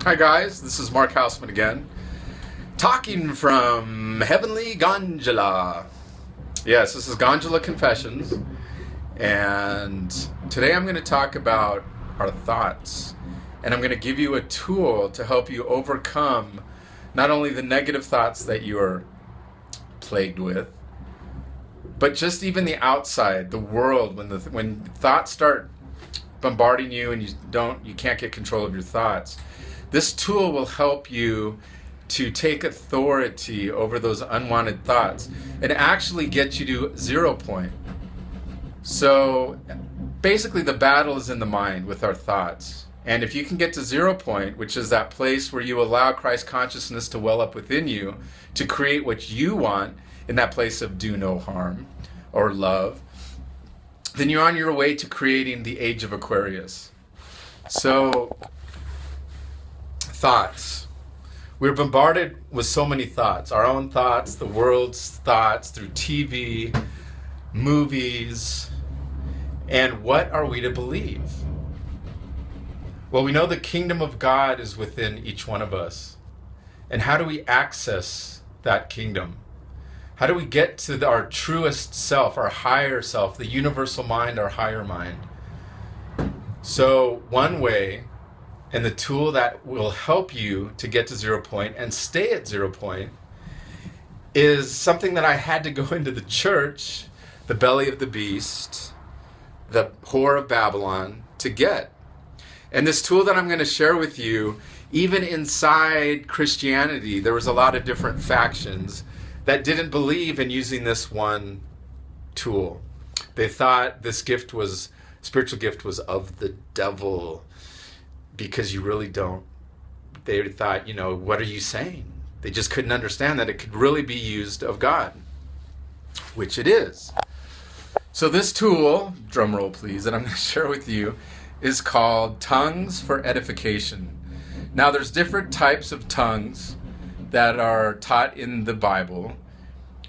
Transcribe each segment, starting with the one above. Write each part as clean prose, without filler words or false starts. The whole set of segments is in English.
Hi guys, this is Mark Hausman again, talking from Heavenly Gondola. Yes, this is Gondola Confessions, and today I'm going to talk about our thoughts, and I'm going to give you a tool to help you overcome not only the negative thoughts that you are plagued with, but just even the outside, the world, when thoughts start bombarding you and you can't get control of your thoughts. This tool will help you to take authority over those unwanted thoughts and actually get you to 0 point. So basically the battle is in the mind with our thoughts. And if you can get to 0 point, which is that place where you allow Christ consciousness to well up within you to create what you want in that place of do no harm or love, then you're on your way to creating the age of Aquarius. So thoughts. We're bombarded with so many thoughts. Our own thoughts, the world's thoughts, through TV, movies. And what are we to believe? Well, we know the kingdom of God is within each one of us. And how do we access that kingdom? How do we get to our truest self, our higher self, the universal mind, our higher mind? So one way, and the tool that will help you to get to 0 point and stay at 0 point, is something that I had to go into the church, the belly of the beast, the whore of Babylon, to get. And this tool that I'm going to share with you, even inside Christianity, there was a lot of different factions that didn't believe in using this one tool. They thought this spiritual gift was of the devil, because you really don't. They thought, what are you saying? They just couldn't understand that it could really be used of God, which it is. So this tool, drum roll please, that I'm going to share with you is called Tongues for Edification. Now there's different types of tongues that are taught in the Bible,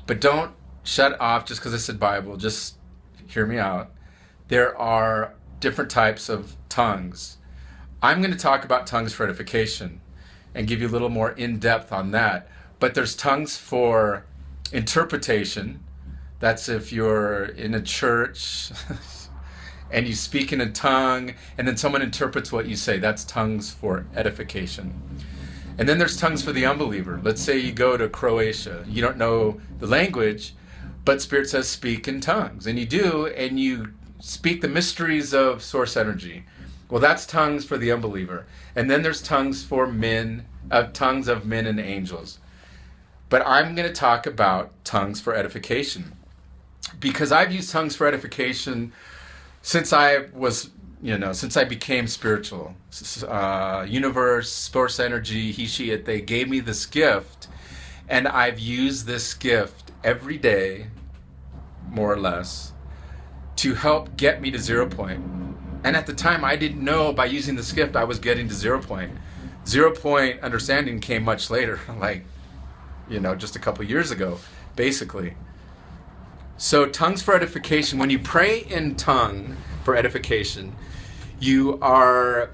but don't shut off just because I said Bible, just hear me out. There are different types of tongues. I'm going to talk about tongues for edification and give you a little more in-depth on that. But there's tongues for interpretation. That's if you're in a church and you speak in a tongue and then someone interprets what you say. That's tongues for edification. And then there's tongues for the unbeliever. Let's say you go to Croatia. You don't know the language, but Spirit says speak in tongues. And you do, and you speak the mysteries of source energy. Well, that's tongues for the unbeliever. And then there's tongues for men, tongues of men and angels. But I'm going to talk about tongues for edification, because I've used tongues for edification since I became spiritual. Universe, source energy, he, she, it, they gave me this gift, and I've used this gift every day, more or less, to help get me to 0 point. And at the time, I didn't know by using this gift I was getting to 0 point. 0 point understanding came much later, just a couple years ago, basically. So tongues for edification, when you pray in tongue for edification, you are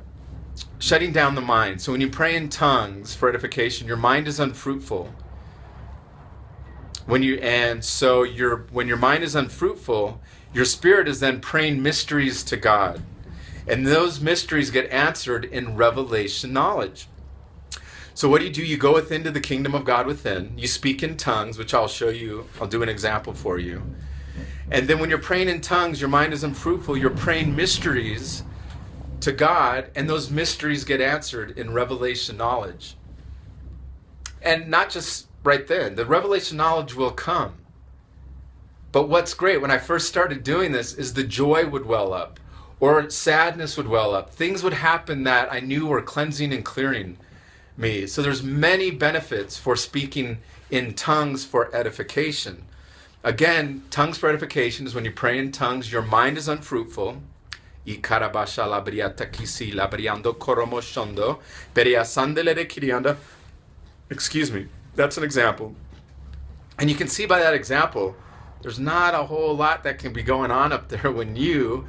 shutting down the mind. So when you pray in tongues for edification, your mind is unfruitful. When your mind is unfruitful, your spirit is then praying mysteries to God. And those mysteries get answered in revelation knowledge. So what do? You go within to the kingdom of God within. You speak in tongues, which I'll show you. I'll do an example for you. And then when you're praying in tongues, your mind is unfruitful. You're praying mysteries to God, and those mysteries get answered in revelation knowledge. And not just right then. The revelation knowledge will come. But what's great, when I first started doing this, is the joy would well up, or sadness would well up. Things would happen that I knew were cleansing and clearing me. So there's many benefits for speaking in tongues for edification. Again, tongues for edification is when you pray in tongues, your mind is unfruitful. Excuse me. That's an example. And you can see by that example, there's not a whole lot that can be going on up there when you,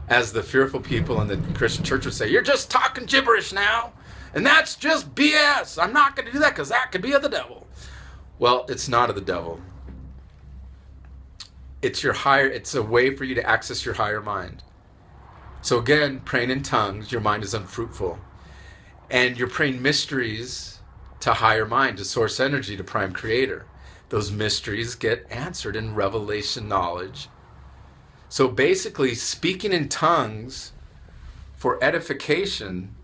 as the fearful people in the Christian church would say, you're just talking gibberish now. And that's just BS. I'm not going to do that because that could be of the devil. Well, it's not of the devil. It's a way for you to access your higher mind. So again, praying in tongues, your mind is unfruitful. And you're praying mysteries to higher mind, to source energy, to prime creator. Those mysteries get answered in revelation knowledge. So basically, speaking in tongues for edification,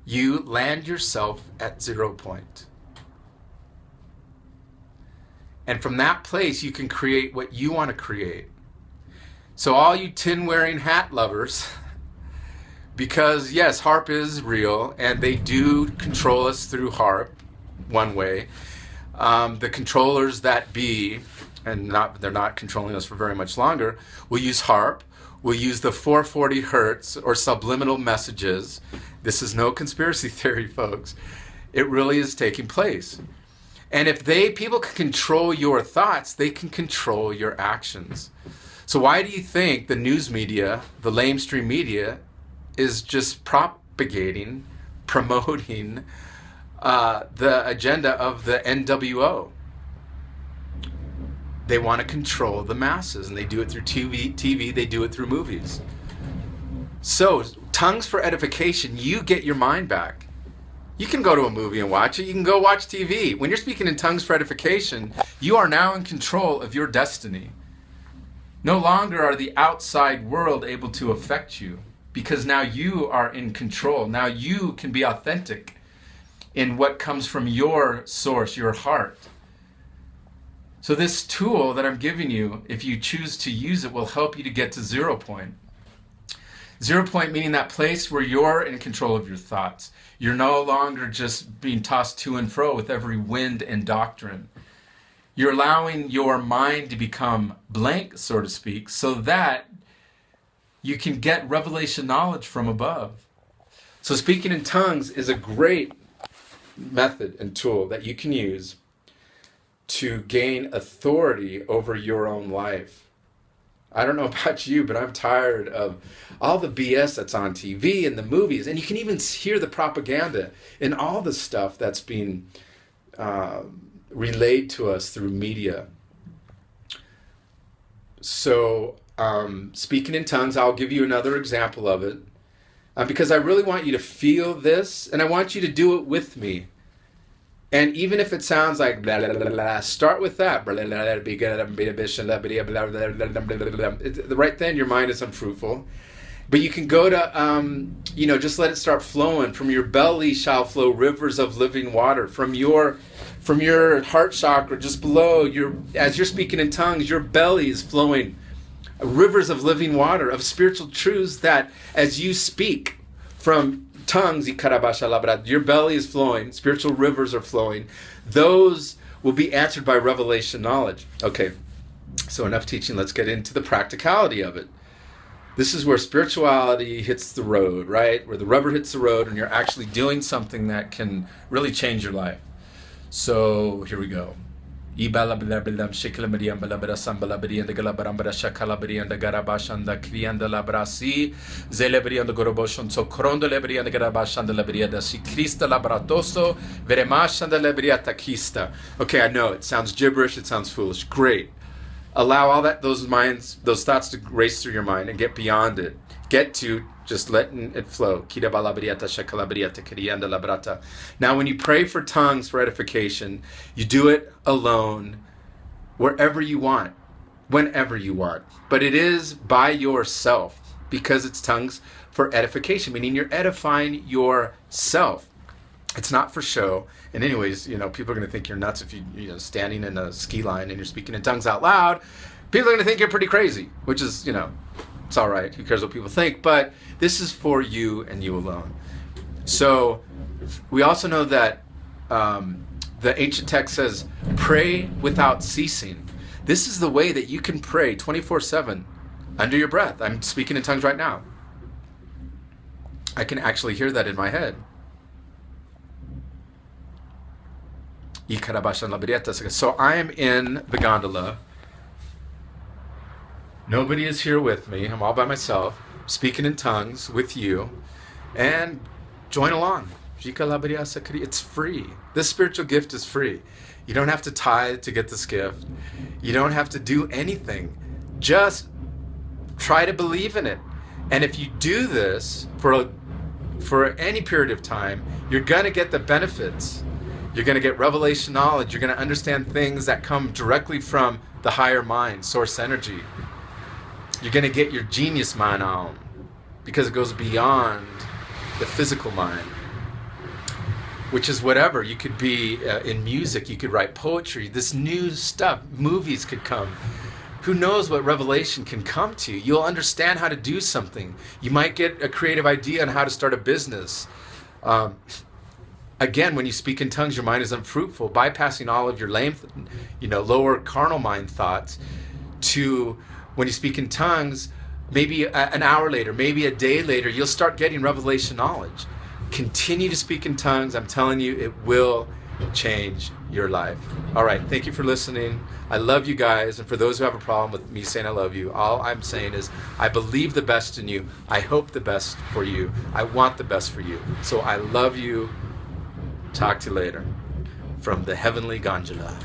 you land yourself at 0 point. And from that place, you can create what you want to create. So all you tin-wearing hat lovers, because yes, HAARP is real, and they do control us through HAARP, one way. The controllers that be, and they're not controlling us for very much longer, will use HAARP, will use the 440 hertz or subliminal messages. This is no conspiracy theory, folks. It really is taking place. And if people can control your thoughts, they can control your actions. So why do you think the news media, the lamestream media, is just promoting the agenda of the NWO? They want to control the masses, and they do it through TV, they do it through movies. So, tongues for edification, you get your mind back. You can go to a movie and watch it. You can go watch TV. When you're speaking in tongues for edification, you are now in control of your destiny. No longer are the outside world able to affect you, because now you are in control. Now you can be authentic in what comes from your source, your heart. So this tool that I'm giving you, if you choose to use it, will help you to get to 0 point. 0 point meaning that place where you're in control of your thoughts. You're no longer just being tossed to and fro with every wind and doctrine. You're allowing your mind to become blank, so to speak, so that you can get revelation knowledge from above. So speaking in tongues is a great method and tool that you can use to gain authority over your own life. I don't know about you, but I'm tired of all the BS that's on TV and the movies. And you can even hear the propaganda in all the stuff that's being relayed to us through media. So speaking in tongues, I'll give you another example of it. Because I really want you to feel this, and I want you to do it with me. And even if it sounds like blah, blah, blah, blah, start with that. Right then, your mind is unfruitful. But you can go to, just let it start flowing. From your belly shall flow rivers of living water. From your heart chakra, just below, as you're speaking in tongues, your belly is flowing rivers of living water, of spiritual truths that as you speak from tongues, your belly is flowing, spiritual rivers are flowing. Those will be answered by revelation knowledge. Okay, so enough teaching. Let's get into the practicality of it. This is where spirituality hits the road, right? Where the rubber hits the road and you're actually doing something that can really change your life. So here we go. So I am in the Okay, I know it sounds gibberish, it sounds foolish. Great. Allow those thoughts to race through your mind and get beyond it. Get to just letting it flow. Now, when you pray for tongues for edification, you do it alone, wherever you want, whenever you want. But it is by yourself, because it's tongues for edification, meaning you're edifying yourself. It's not for show. And anyways, people are going to think you're nuts if you're standing in a ski line and you're speaking in tongues out loud. People are going to think you're pretty crazy, which is, it's all right. Who cares what people think? But this is for you and you alone. So we also know that the ancient text says, pray without ceasing. This is the way that you can pray 24/7 under your breath. I'm speaking in tongues right now. I can actually hear that in my head. So I am in the gondola. Nobody is here with me. I'm all by myself, speaking in tongues with you, and join along. It's free. This spiritual gift is free. You don't have to tithe to get this gift. You don't have to do anything. Just try to believe in it. And if you do this for any period of time, you're going to get the benefits. You're going to get revelation knowledge. You're going to understand things that come directly from the higher mind, source energy. You're going to get your genius mind on, because it goes beyond the physical mind, which is whatever. You could be in music, you could write poetry, this new stuff, movies could come. Who knows what revelation can come to you? You'll understand how to do something. You might get a creative idea on how to start a business. Again, when you speak in tongues, your mind is unfruitful, bypassing all of your lower carnal mind thoughts, to when you speak in tongues, maybe an hour later, maybe a day later, you'll start getting revelation knowledge. Continue to speak in tongues. I'm telling you, it will change your life. All right, thank you for listening. I love you guys, and for those who have a problem with me saying I love you, all I'm saying is I believe the best in you. I hope the best for you. I want the best for you. So I love you. Talk to you later. From the Heavenly Gondola.